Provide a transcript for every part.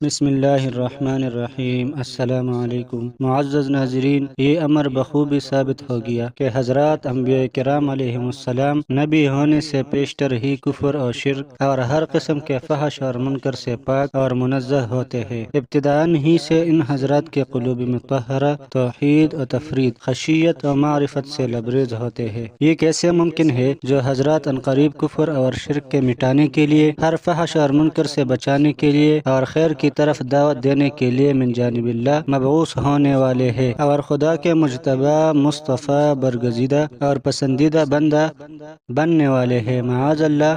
بسم اللہ الرحمن الرحیم۔ السلام علیکم معزز ناظرین، یہ امر بخوبی ثابت ہو گیا کہ حضرات انبیاء کرام علیہم السلام نبی ہونے سے پیشتر ہی کفر اور شرک اور ہر قسم کے فحش اور منکر سے پاک اور منزہ ہوتے ہیں۔ ابتداءً ہی سے ان حضرات کے قلوب مطہرہ توحید و تفرید، خشیت و معرفت سے لبریز ہوتے ہیں۔ یہ کیسے ممکن ہے جو حضرات عنقریب کفر اور شرک کے مٹانے کے لیے، ہر فحش اور منکر سے بچانے کے لیے اور خیر کی طرف دعوت دینے کے لیے من جانب اللہ مبعوث ہونے والے ہیں اور خدا کے مجتبی، مصطفیٰ، برگزیدہ اور پسندیدہ بندہ بننے والے ہیں۔ معاذ اللہ،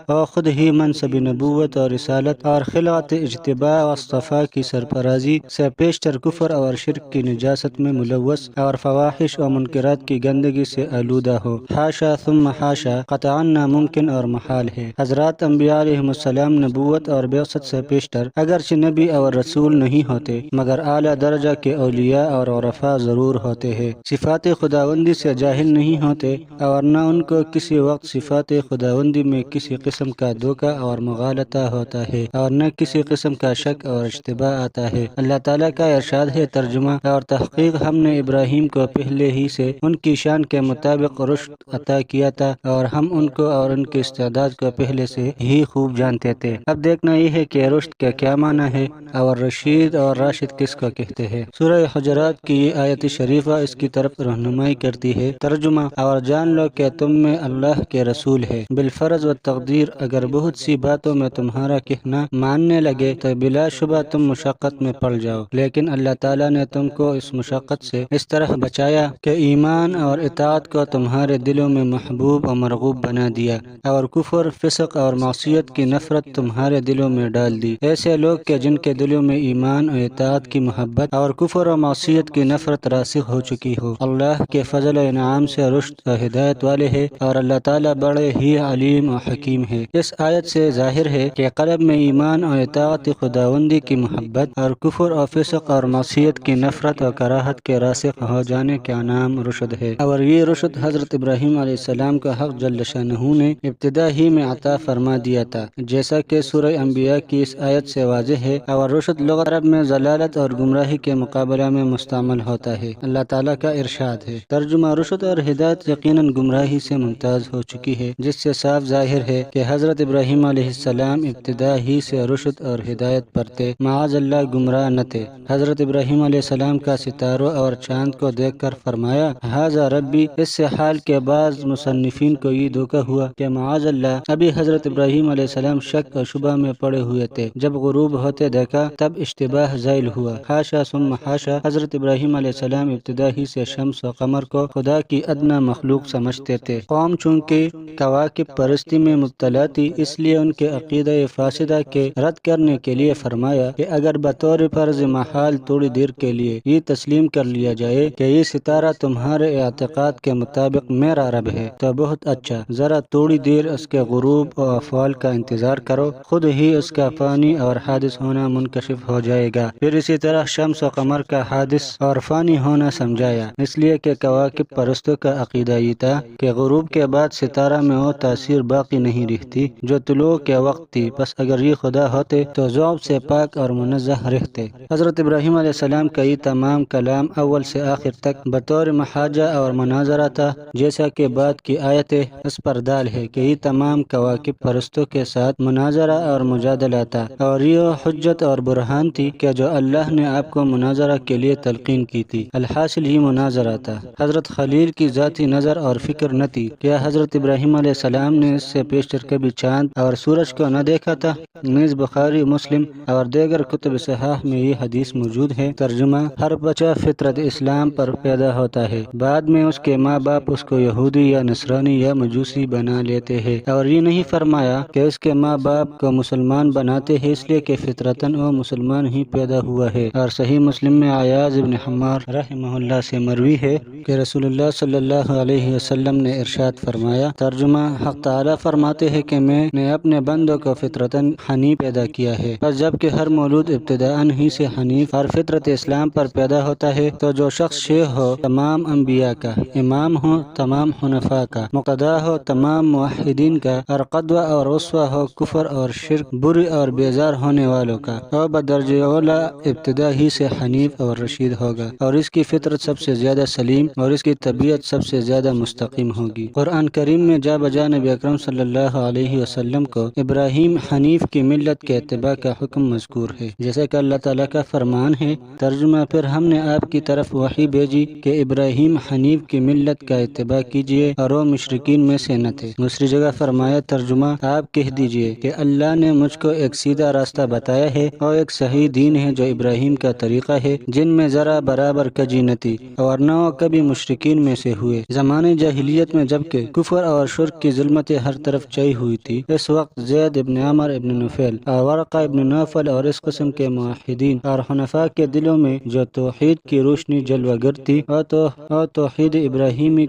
اور خود ہی منصب نبوت اور رسالت اور خلعت اجتباء و اصطفاء کی سرفرازی سے پیشتر کفر اور شرک کی نجاست میں ملوث اور فواحش و منکرات کی گندگی سے آلودہ ہو۔ حاشا ثم حاشا، قطعاً ناممکن اور محال ہے۔ حضرات انبیاء علیہم السلام نبوت اور بعثت سے پیشتر اگرچہ نبی اور رسول نہیں ہوتے، مگر اعلیٰ درجہ کے اولیاء اور عرفاء ضرور ہوتے ہیں۔ صفات خداوندی سے جاہل نہیں ہوتے اور نہ ان کو کسی وقت صفات خداوندی میں کسی قسم کا دھوکہ اور مغالطہ ہوتا ہے اور نہ کسی قسم کا شک اور اشتباہ آتا ہے۔ اللہ تعالیٰ کا ارشاد ہے، ترجمہ اور تحقیق ہم نے ابراہیم کو پہلے ہی سے ان کی شان کے مطابق رشد عطا کیا تھا اور ہم ان کو اور ان کے استعداد کو پہلے سے ہی خوب جانتے تھے۔ اب دیکھنا یہ ہے کہ رشد کا کیا معنی ہے اور رشید اور راشد کس کو کہتے ہیں۔ سورہ حجرات کی یہ آیت شریفہ اس کی طرف رہنمائی کرتی ہے۔ ترجمہ، اور جان لو کہ تم میں اللہ کے رسول ہے۔ بالفرض و تقدیر اگر بہت سی باتوں میں تمہارا کہنا ماننے لگے تو بلا شبہ تم مشقت میں پڑ جاؤ، لیکن اللہ تعالیٰ نے تم کو اس مشقت سے اس طرح بچایا کہ ایمان اور اطاعت کو تمہارے دلوں میں محبوب و مرغوب بنا دیا اور کفر، فسق اور معصیت کی نفرت تمہارے دلوں میں ڈال دی۔ ایسے لوگ کہ جن کے دلوں میں ایمان و اطاعت کی محبت اور کفر و معصیت کی نفرت راسخ ہو چکی ہو، اللہ کے فضل و انعام سے رشد و ہدایت والے ہیں اور اللہ تعالیٰ بڑے ہی علیم و حکیم ہے۔ اس آیت سے ظاہر ہے کہ قلب میں ایمان و اطاعت خداوندی کی محبت اور کفر و فسق اور معصیت کی نفرت و کراہت کے راسخ ہو جانے کا نام رشد ہے، اور یہ رشد حضرت ابراہیم علیہ السلام کو حق جل شانہ نے ابتدا ہی میں عطا فرما دیا تھا، جیسا کہ سورہ انبیاء کی اس آیت سے واضح ہے۔ اور رشد لغت عرب میں ضلالت اور گمراہی کے مقابلہ میں مستعمل ہوتا ہے۔ اللہ تعالیٰ کا ارشاد ہے، ترجمہ، رشد اور ہدایت یقیناً گمراہی سے ممتاز ہو چکی ہے، جس سے صاف ظاہر ہے کہ حضرت ابراہیم علیہ السلام ابتدا ہی سے رشد اور ہدایت پر تھے، معاذ اللہ گمراہ نہ تھے۔ حضرت ابراہیم علیہ السلام کا ستاروں اور چاند کو دیکھ کر فرمایا، ھذا ربی۔ اس سے حال کے بعض مصنفین کو یہ دھوکہ ہوا کہ معاذ اللہ ابھی حضرت ابراہیم علیہ السلام شک و شبہ میں پڑے ہوئے تھے، جب غروب ہوتے دیکھا تب اشتباہ زائل ہوا۔ حاشا ثم حاشا، حضرت ابراہیم علیہ السلام ابتدا ہی سے شمس و قمر کو خدا کی ادنا مخلوق سمجھتے تھے۔ قوم چونکہ کواکب پرستی میں مبتلا تھی، اس لیے ان کے عقیدہ فاسدہ کے رد کرنے کے لیے فرمایا کہ اگر بطور فرض محال تھوڑی دیر کے لیے یہ تسلیم کر لیا جائے کہ یہ ستارہ تمہارے اعتقاد کے مطابق میرا رب ہے تو بہت اچھا، ذرا تھوڑی دیر اس کے غروب و افعال کا انتظار کرو، خود ہی اس کا فانی اور حادث ہونا منکشف ہو جائے گا۔ پھر اسی طرح شمس و قمر کا حادث اور فانی ہونا سمجھایا، اس لیے کہ کواکب پرستوں کا عقیدہ یہ تھا کہ غروب کے بعد ستارہ میں وہ تاثیر باقی نہیں رہتی جو طلوع کے وقت تھی، بس اگر یہ خدا ہوتے تو ذوب سے پاک اور منزہ رہتے۔ حضرت ابراہیم علیہ السلام کا یہ تمام کلام اول سے آخر تک بطور محاجہ اور مناظرہ تھا، جیسا کہ بعد کی آیتیں اس پر دال ہے کہ یہ تمام کواکب پرستوں کے ساتھ مناظرہ اور مجادلہ تھا، اور یہ حجت اور برہان تھی کہ جو اللہ نے آپ کو مناظرہ کے لیے تلقین کی تھی۔ الحاصل یہ مناظرہ تھا، حضرت خلیل کی ذاتی نظر اور فکر نہ تھی۔ کیا حضرت ابراہیم علیہ السلام نے اس سے پیشتر کبھی چاند اور سورج کو نہ دیکھا تھا؟ نیز بخاری، مسلم اور دیگر کتب صحاح میں یہ حدیث موجود ہے۔ ترجمہ، ہر بچہ فطرت اسلام پر پیدا ہوتا ہے، بعد میں اس کے ماں باپ اس کو یہودی یا نصرانی یا مجوسی بنا لیتے ہیں، اور یہ نہیں فرمایا کہ اس کے ماں باپ کو مسلمان بناتے ہیں اس لیے کہ فطرتاً وہ مسلمان ہی پیدا ہوا ہے۔ اور صحیح مسلم میں عیاض ابن حمار رحمہ اللہ سے مروی ہے کہ رسول اللہ صلی اللہ علیہ وسلم نے ارشاد فرمایا، ترجمہ، حق تعالیٰ فرماتے ہیں کہ میں نے اپنے بندوں کو فطرتاً حنیف پیدا کیا ہے، بس جب کہ ہر مولود ابتداءً ہی سے حنیف اور فطرت اسلام پر پیدا ہوتا ہے تو جو شخص شیخ ہو تمام انبیاء کا، امام ہو تمام حنفاء کا، مقتدا ہو تمام موحدین کا، اور قدوہ اور اسوہ ہو کفر اور شرک، بری اور بیزار ہونے والوں والوں کا، اور بدرجہ اولا ابتدا ہی سے حنیف اور رشید ہوگا، اور اس کی فطرت سب سے زیادہ سلیم اور اس کی طبیعت سب سے زیادہ مستقیم ہوگی۔ قرآن کریم میں جا بجا نبی اکرم صلی اللہ علیہ وسلم کو ابراہیم حنیف کی ملت کے اتباع کا حکم مذکور ہے، جیسے کہ اللہ تعالیٰ کا فرمان ہے، ترجمہ: پھر ہم نے آپ کی طرف وحی بھیجی کہ ابراہیم حنیف کی ملت کا اتباع کیجیے اور وہ مشرکین میں سے نہ تھے۔ دوسری جگہ فرمایا، ترجمہ: آپ کہہ دیجیے کہ اللہ نے مجھ کو ایک سیدھا راستہ بتایا ہے اور ایک صحیح دین ہے جو ابراہیم کا طریقہ ہے، جن میں ذرا برابر کجی نہ تھی اور نہ وہ کبھی مشرکین میں سے ہوئے۔ زمانے جاہلیت میں جبکہ کفر اور شرک کی ظلمتیں ہر طرف چھائی ہوئی تھی، اس وقت زید ابن عمر ابن نفیل اور ورقہ ابن نوفل اور اس قسم کے موحدین اور حنفاء کے دلوں میں جو توحید کی روشنی جلوہ گر تھی اور توحید ابراہیمی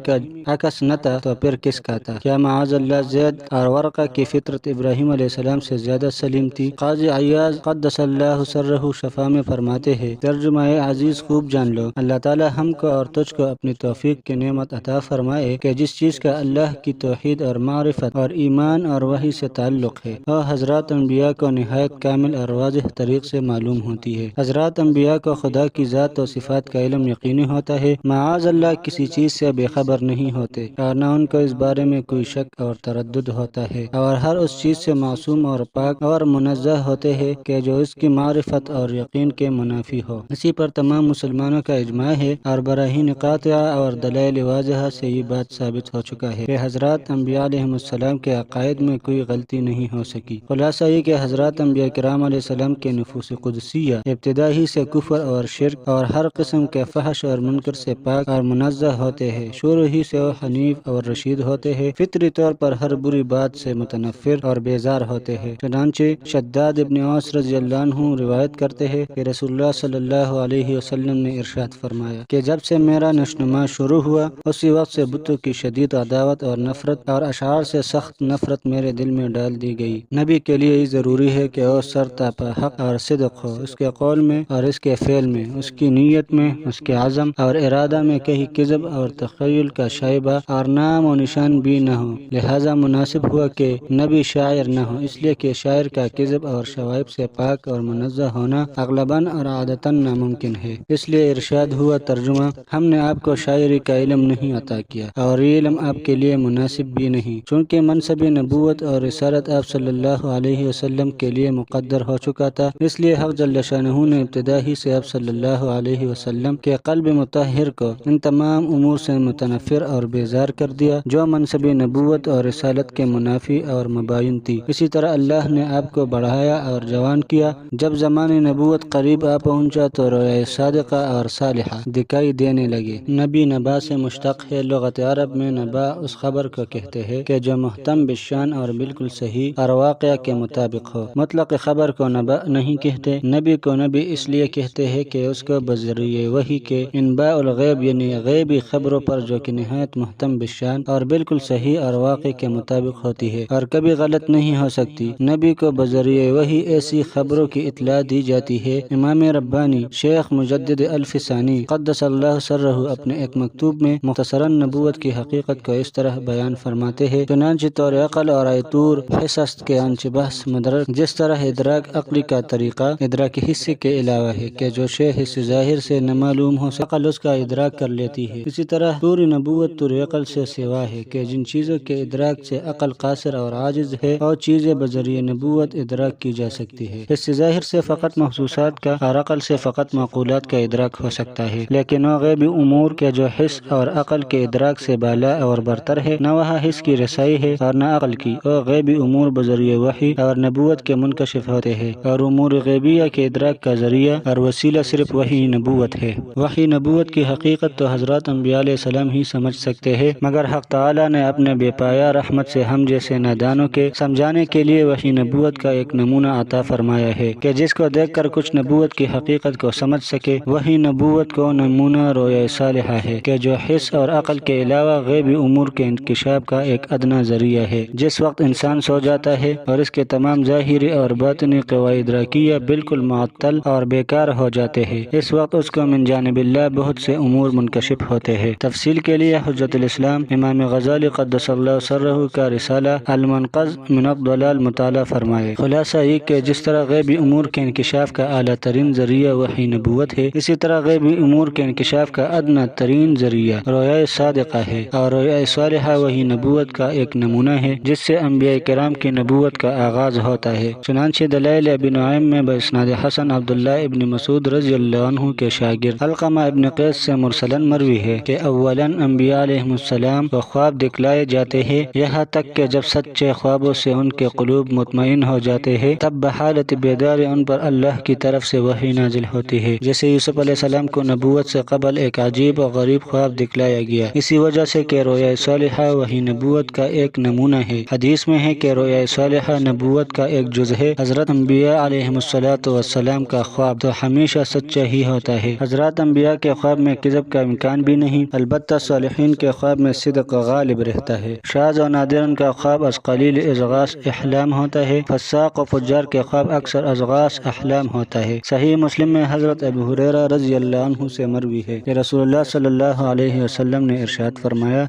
کا عکس نہ تھا، تو پھر کس کا تھا؟ کیا معاذ اللہ زید اور ورقہ کی فطرت ابراہیم علیہ السلام سے زیادہ سلیم تھی؟ قاضی عیاض قدس اللہ سرہ شفا میں فرماتے ہیں، ترجمہ: عزیز خوب جان لو، اللہ تعالی ہم کو اور تجھ کو اپنی توفیق کی نعمت عطا فرمائے کہ جس چیز کا اللہ کی توحید اور معرفت اور ایمان اور وحی سے تعلق ہے، وہ حضرات انبیاء کو نہایت کامل اور واضح طریق سے معلوم ہوتی ہے۔ حضرات انبیاء کو خدا کی ذات و صفات کا علم یقینی ہوتا ہے، معاذ اللہ کسی چیز سے بے خبر نہیں ہوتے اور نہ ان کو اس بارے میں کوئی شک اور تردد ہوتا ہے، اور ہر اس چیز سے معصوم اور پاک اور منزہ ہوتے ہیں کہ جو اس کی معرفت اور یقین کے منافی ہو۔ اسی پر تمام مسلمانوں کا اجماع ہے اور براہین قاطعہ اور دلائل واضحہ سے یہ بات ثابت ہو چکا ہے کہ حضرات انبیاء علیہ السلام کے عقائد میں کوئی غلطی نہیں ہو سکی۔ خلاصہ یہ کہ حضرات انبیاء کرام علیہ السلام کے نفوس قدسیہ ابتدا ہی سے کفر اور شرک اور ہر قسم کے فحش اور منکر سے پاک اور منزہ ہوتے ہیں، شروع ہی سے وہ حنیف اور رشید ہوتے ہیں، فطری طور پر ہر بری بات سے متنفر اور بیزار ہوتے ہیں۔ چنانچہ شداد ابن اوس رضی اللہ عنہ روایت کرتے ہیں کہ رسول اللہ صلی اللہ علیہ وسلم نے ارشاد فرمایا کہ جب سے میرا نشوونما شروع ہوا، اسی وقت سے بتوں کی شدید عداوت اور نفرت اور اشعار سے سخت نفرت میرے دل میں ڈال دی گئی۔ نبی کے لیے یہ ضروری ہے کہ وہ سرتاپا حق اور صدق ہو، اس کے قول میں اور اس کے فعل میں، اس کی نیت میں، اس کے عزم اور ارادہ میں کہیں کذب اور تخیل کا شائبہ اور نام و نشان بھی نہ ہو۔ لہذا مناسب ہوا کہ نبی شاعر نہ ہو، اس لیے کہ شاعر کا کذب اور شوائب سے پاک اور منزہ ہونا اغلباً اور عادتاً ناممکن ہے۔ اس لیے ارشاد ہوا، ترجمہ: ہم نے آپ کو شاعری کا علم نہیں عطا کیا اور یہ علم آپ کے لیے مناسب بھی نہیں، چونکہ منصب نبوت اور رسالت آپ صلی اللہ علیہ وسلم کے لیے مقدر ہو چکا تھا۔ اس لیے حق جل شانہ نے ابتدا ہی سے آپ صلی اللہ علیہ وسلم کے قلب مطہر کو ان تمام امور سے متنفر اور بیزار کر دیا جو منصب نبوت اور رسالت کے منافی اور مباین تھی۔ اسی طرح اللہ نے آپ کو بڑھایا اور جوان کیا۔ جب زمان نبوت قریب آ پہنچا تو رویا صادقہ اور صالحہ دکھائی دینے لگے۔ نبی نبا سے مشتق ہے۔ لغت عرب میں نبا اس خبر کو کہتے ہیں کہ جو محتم بالشان اور بالکل صحیح اور واقعہ کے مطابق ہو۔ مطلق خبر کو نبا نہیں کہتے۔ نبی کو نبی اس لیے کہتے ہیں کہ اس کو بذریعہ وحی کے انباء الغیب یعنی غیبی خبروں پر جو کہ نہایت محتم بالشان اور بالکل صحیح اور واقع کے مطابق ہوتی ہے اور کبھی غلط نہیں ہو سکتی، نبی کو بذریعہ وحی ایسی خبروں کی اطلاع دی جاتی ہے۔ امام ربانی شیخ مجدد الفسانی قدس اللہ سرہ اپنے ایک مکتوب میں مختصراً نبوت کی حقیقت کو اس طرح بیان فرماتے ہیں، چنانچہ طور عقل اور عیطور حسس کے انچ بحث مدرک جس طرح ادراک عقلی کا طریقہ ادراک حصے کے علاوہ ہے کہ جو شے حس ظاہر سے نہ معلوم ہو عقل اس کا ادراک کر لیتی ہے، اسی طرح پوری نبوت طور عقل سے سوا ہے کہ جن چیزوں کے ادراک سے عقل قاصر اور عاجز ہے اور چیزیں بذریعہ نبوت ادراک کی جا سکتی ہے۔ حس ظاہر سے فقط محسوسات کا اور عقل سے فقط معقولات کا ادراک ہو سکتا ہے، لیکن وہ غیبی امور کے جو حس اور عقل کے ادراک سے بالا اور برتر ہے، نہ وہاں حس کی رسائی ہے اور نہ عقل کی۔ وہ غیبی امور بذریعہ وحی اور نبوت کے منکشف ہوتے ہیں اور امور غیبیہ کے ادراک کا ذریعہ اور وسیلہ صرف وحی نبوت ہے۔ وحی نبوت کی حقیقت تو حضرات انبیاء علیہ السلام ہی سمجھ سکتے ہیں، مگر حق تعالی نے اپنے بے پایا رحمت سے ہم جیسے نادانوں کے سمجھانے کے لیے وحی نبوت کا ایک نمونہ عطا فرمایا ہے کہ جس کو دیکھ کر کچھ نبوت کی حقیقت کو سمجھ سکے۔ وحی نبوت کو نمونہ رویا صالحہ ہے کہ جو حس اور عقل کے علاوہ غیبی امور کے انکشاف کا ایک ادنا ذریعہ ہے۔ جس وقت انسان سو جاتا ہے اور اس کے تمام ظاہری اور باطنی قوائد ادراکیہ بالکل معطل اور بیکار ہو جاتے ہیں، اس وقت اس کو من جانب اللہ بہت سے امور منکشف ہوتے ہیں۔ تفصیل کے لیے حجت الاسلام امام غزالی قدس اللہ سرہ کا رسالہ المنقذ من الضلال تعالیٰ فرمائے۔ خلاصہ یہ کہ جس طرح غیبی امور کے انکشاف کا اعلیٰ ترین ذریعہ وحی نبوت ہے، اسی طرح غیبی امور کے انکشاف کا ادنیٰ ترین ذریعہ رؤیا صادقہ ہے، اور رؤیا صالحہ وحی نبوت کا ایک نمونہ ہے جس سے انبیاء کرام کی نبوت کا آغاز ہوتا ہے۔ چنانچہ دلائل ابی نعیم میں باسناد حسن عبداللہ ابن مسعود رضی اللہ عنہ کے شاگرد علقمہ ابن قیس سے مرسلاً مروی ہے کہ اولاً انبیاء علیہ السلام کو خواب دکھلائے جاتے ہیں، یہاں تک کہ جب سچے خوابوں سے ان کے قلوب مطمئن ہو جاتے ہیں تب بحالت بیدار ان پر اللہ کی طرف سے وحی نازل ہوتی ہے۔ جیسے یوسف علیہ السلام کو نبوت سے قبل ایک عجیب اور غریب خواب دکھلایا گیا، اسی وجہ سے کہ رؤیا صالحہ وحی نبوت کا ایک نمونہ ہے۔ حدیث میں ہے کہ رؤیا صالحہ نبوت کا ایک جز ہے۔ حضرت انبیاء علیہ السلام کا خواب تو ہمیشہ سچا ہی ہوتا ہے۔ حضرات انبیاء کے خواب میں کذب کا امکان بھی نہیں، البتہ صالحین کے خواب میں صدق غالب رہتا ہے۔ شاذ و نادرن کا خواب از قلیل اضغاث احلام ہوتا ہے، فساق و فجار کے خواب اکثر اضغاث احلام ہوتا ہے۔ صحیح مسلم میں حضرت ابو ہریرہ رضی اللہ عنہ سے مروی ہے کہ رسول اللہ صلی اللہ علیہ وسلم نے ارشاد فرمایا،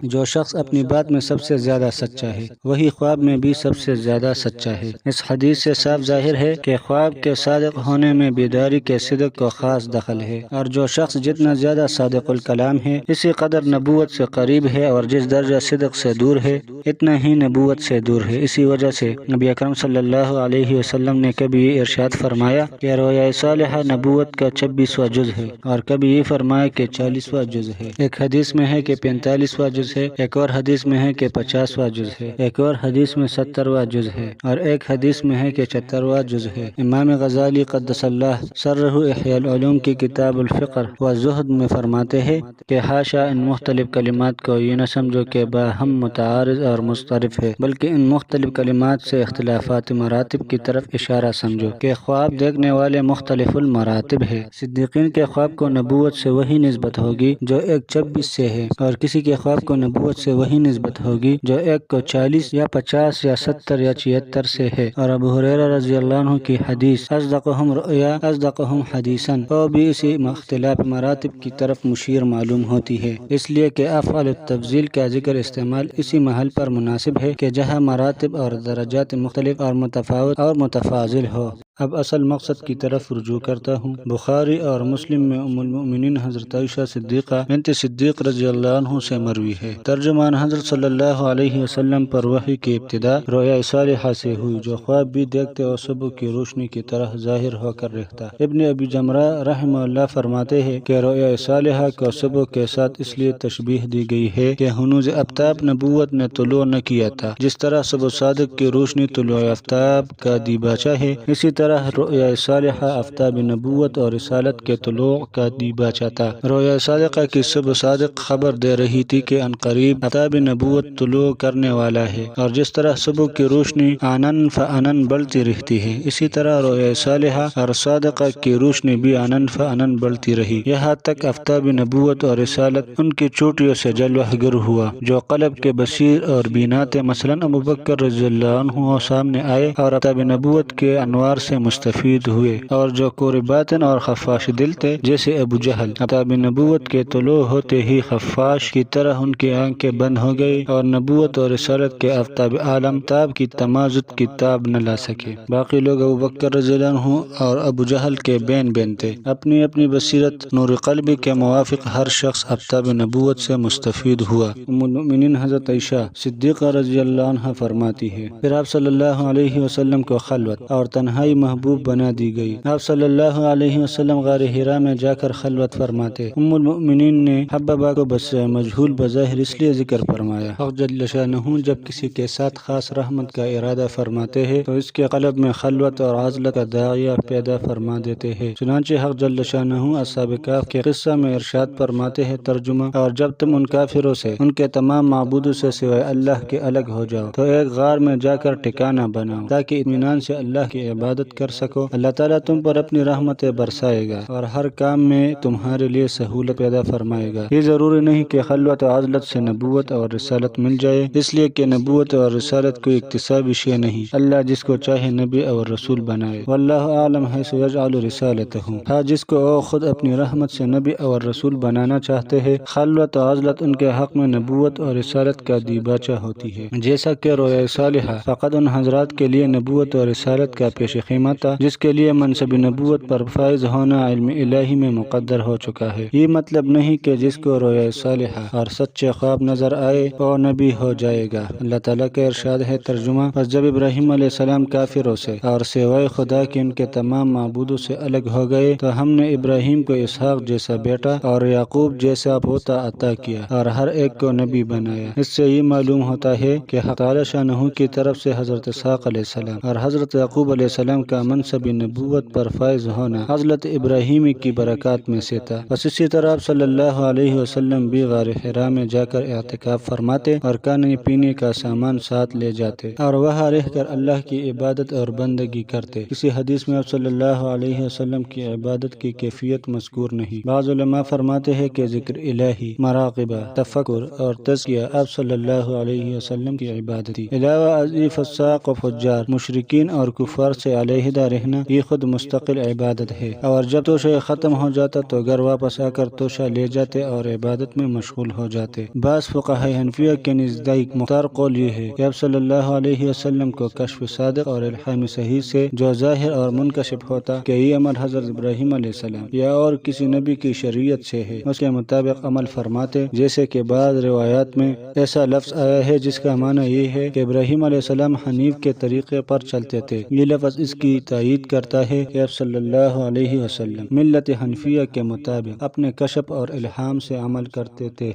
جو شخص اپنی بات میں سب سے زیادہ سچا ہے وہی خواب میں بھی سب سے زیادہ سچا ہے۔ اس حدیث سے صاف ظاہر ہے کہ خواب کے صادق ہونے میں بیداری کے صدق کو خاص دخل ہے، اور جو شخص جتنا زیادہ صادق الکلام ہے اسی قدر نبوت سے قریب ہے، اور جس درجہ صدق سے دور ہے اتنا ہی نبوت سے دور ہے۔ اسی وجہ سے نبی اکرم صلی اللہ علیہ وسلم نے کبھی یہ ارشاد فرمایا کہ رؤیا صالحہ نبوت کا 26واں جز ہے، اور کبھی یہ فرمایا کہ 40واں جز ہے۔ ایک حدیث میں ہے کہ 45واں جز ہے، ایک اور حدیث میں ہے کہ 50واں جز ہے، ایک اور حدیث میں 70واں جز ہے، اور ایک حدیث میں ہے کہ 76واں جز ہے۔ امام غزالی قدس اللہ سرہ احیاء العلوم کی کتاب الفقر و زہد میں فرماتے ہیں کہ حاشا ان مختلف کلمات کو یہ نہ سمجھو کہ باہم متعارض اور مضطرف ہے، بلکہ ان مختلف کلمات سے اختلافات مراتب کی طرف اشارہ سمجھو کہ خواب دیکھنے والے مختلف المراتب ہے۔ صدیقین کے خواب کو نبوت سے وہی نسبت ہوگی جو ایک 26 سے ہے، اور کسی کے خواب کو نبوت سے وہی نسبت ہوگی جو ایک کو 40 یا 50 یا 70 یا 76 سے ہے۔ اور ابو ہریرہ رضی اللہ عنہ کی حدیث اصدقہم رؤیا اصدقہم حدیثا وہ بھی اسی اختلاف مراتب کی طرف مشیر معلوم ہوتی ہے، اس لیے کہ افعال التفضیل کا ذکر استعمال اسی محل پر مناسب ہے کہ جہاں مراتب اور درجات مختلف اور متفاوت اور متفاضل ہو۔ اب اصل مقصد کی طرف رجوع کرتا ہوں۔ بخاری اور مسلم میں ام المؤمنین حضرت عائشہ صدیقہ بنت صدیق رضی اللہ عنہ سے مروی ہے، ترجمان حضرت صلی اللہ علیہ وسلم پر وحی کی ابتدا رؤیا صالحہ سے ہوئی جو خواب بھی دیکھتے اور صبح کی روشنی کی طرح ظاہر ہو کر رہتا۔ ابن ابی جمرہ رحمہ اللہ فرماتے ہیں کہ رؤیا صالحہ کو صبح کے ساتھ اس لیے تشبیہ دی گئی ہے کہ ہنوز آفتاب نبوت نے طلوع نہ کیا تھا، جس طرح صبح صادق کی روشنی طلوع آفتاب کا دیباچہ ہے، اسی طرح رؤیا صالحہ آفتاب نبوت اور رسالت کے طلوع کا دیباچہ تھا۔ رؤیا صادقہ کی صبح صادق خبر دے رہی تھی کہ عنقریب آفتاب نبوت طلوع کرنے والا ہے، اور جس طرح صبح کی روشنی آنن فآنن بڑھتی رہتی ہے، اسی طرح رؤیا صالحہ اور صادقہ کی روشنی بھی آنن فآنن بڑھتی رہی، یہاں تک آفتاب نبوت اور رسالت ان کی چوٹیوں سے جلوہ گر ہوا جو قلب کے بصیر اور بینا تھے۔ مثلاً ابو بکر رضی اللہ عنہ سامنے آئے اور آفتاب نبوت کے انوار سے مستفید ہوئے، اور جو کور باطن اور خفاش دل تھے جیسے ابو جہل، آفتاب نبوت کے طلوع ہوتے ہی خفاش کی طرح ان کی آنکھیں بند ہو گئی اور نبوت اور رسالت کے آفتاب عالم تاب کی تمازت کی تاب نہ لا سکے۔ باقی لوگ ابو بکر رضی اللہ عنہ اور ابو جہل کے بین بین تھے۔ اپنی اپنی بصیرت نور قلبی کے موافق ہر شخص آفتاب نبوت سے مستفید ہوا۔ ام المؤمنین حضرت عائشہ صدیقہ رضی اللہ عنہ فرماتی ہے، پھر آپ صلی اللہ علیہ وسلم کو خلوت اور تنہائی محبوب بنا دی گئی۔ آپ صلی اللہ علیہ وسلم غار حرا میں جا کر خلوت فرماتے۔ ام المؤمنین نے حبابہ کو بس مجہول بظاہر اس لیے ذکر فرمایا، حق جل شانہ جب کسی کے ساتھ خاص رحمت کا ارادہ فرماتے ہیں تو اس کے قلب میں خلوت اور عزلت کا داعیہ پیدا فرما دیتے ہیں۔ چنانچہ حق جل شانہ اصحاب کہف کے قصہ میں ارشاد فرماتے ہیں، ترجمہ، اور جب تم ان کافروں سے ان کے تمام معبودوں سے سوائے اللہ کے الگ ہو جاؤ تو ایک غار میں جا کر ٹھکانہ بناؤ تاکہ اطمینان سے اللہ کی عبادت مدد کر سکو، اللہ تعالیٰ تم پر اپنی رحمتیں برسائے گا اور ہر کام میں تمہارے لیے سہولت پیدا فرمائے گا۔ یہ ضروری نہیں کہ خلوت و عزلت سے نبوت اور رسالت مل جائے، اس لیے کہ نبوت اور رسالت کوئی اکتسابی شے نہیں، اللہ جس کو چاہے نبی اور رسول بنائے، واللہ اعلم حیث یجعل رسالتہ۔ ہاں جس کو وہ خود اپنی رحمت سے نبی اور رسول بنانا چاہتے ہیں، خلوت و عزلت ان کے حق میں نبوت اور رسالت کا دیباچہ ہوتی ہے، جیسا کہ رویا صالحہ فقط ان حضرات کے لیے نبوت اور رسالت کا پیش خیمہ تھا جس کے لیے منصب نبوت پر فائز ہونا علم الہی میں مقدر ہو چکا ہے۔ یہ مطلب نہیں کہ جس کو رویا صالحہ اور سچے خواب نظر آئے وہ نبی ہو جائے گا۔ اللہ تعالیٰ کا ارشاد ہے، ترجمہ: پس جب ابراہیم علیہ السلام کافروں سے اور سوائے خدا کے ان کے تمام معبودوں سے الگ ہو گئے تو ہم نے ابراہیم کو اسحاق جیسا بیٹا اور یعقوب جیسا پوتا عطا کیا اور ہر ایک کو نبی بنایا۔ اس سے یہ معلوم ہوتا ہے کہ حق تعالیٰ شانہ کی طرف سے حضرت اسحاق علیہ السلام اور حضرت یعقوب علیہ السلام کا منصب نبوت پر فائز ہونا حضرت ابراہیم کی برکات میں سے تھا۔ بس اسی طرح آپ صلی اللہ علیہ وسلم بھی غار حرا میں جا کر اعتکاف فرماتے اور کھانے پینے کا سامان ساتھ لے جاتے اور وہاں رہ کر اللہ کی عبادت اور بندگی کرتے۔ کسی حدیث میں آپ صلی اللہ علیہ وسلم کی عبادت کی کیفیت مذکور نہیں۔ بعض علماء فرماتے ہیں کہ ذکر الہی، مراقبہ، تفکر اور تزکیہ آپ صلی اللہ علیہ وسلم کی عبادت تھی۔ علاوہ ازیں فساق و فجار، مشرکین اور کفار سے علیحدہ رہنا یہ خود مستقل عبادت ہے، اور جب توشہ ختم ہو جاتا تو گھر واپس آ کر توشہ لے جاتے اور عبادت میں مشغول ہو جاتے۔ بعض فقہاء حنفیہ کے نزدیک مختار قول یہ ہے کہ آپ صلی اللہ علیہ وسلم کو کشف صادق اور الہام صحیح سے جو ظاہر اور منکشف ہوتا کہ یہ عمل حضرت ابراہیم علیہ السلام یا اور کسی نبی کی شریعت سے ہے، اس کے مطابق عمل فرماتے، جیسے کہ بعض روایات میں ایسا لفظ آیا ہے جس کا معنی یہ ہے کہ ابراہیم علیہ السلام حنیف کے طریقے پر چلتے تھے۔ یہ لفظ اس کی تائید کرتا ہے کہ آپ صلی اللہ علیہ وسلم ملت حنفیہ کے مطابق اپنے کشف اور الہام سے عمل کرتے تھے۔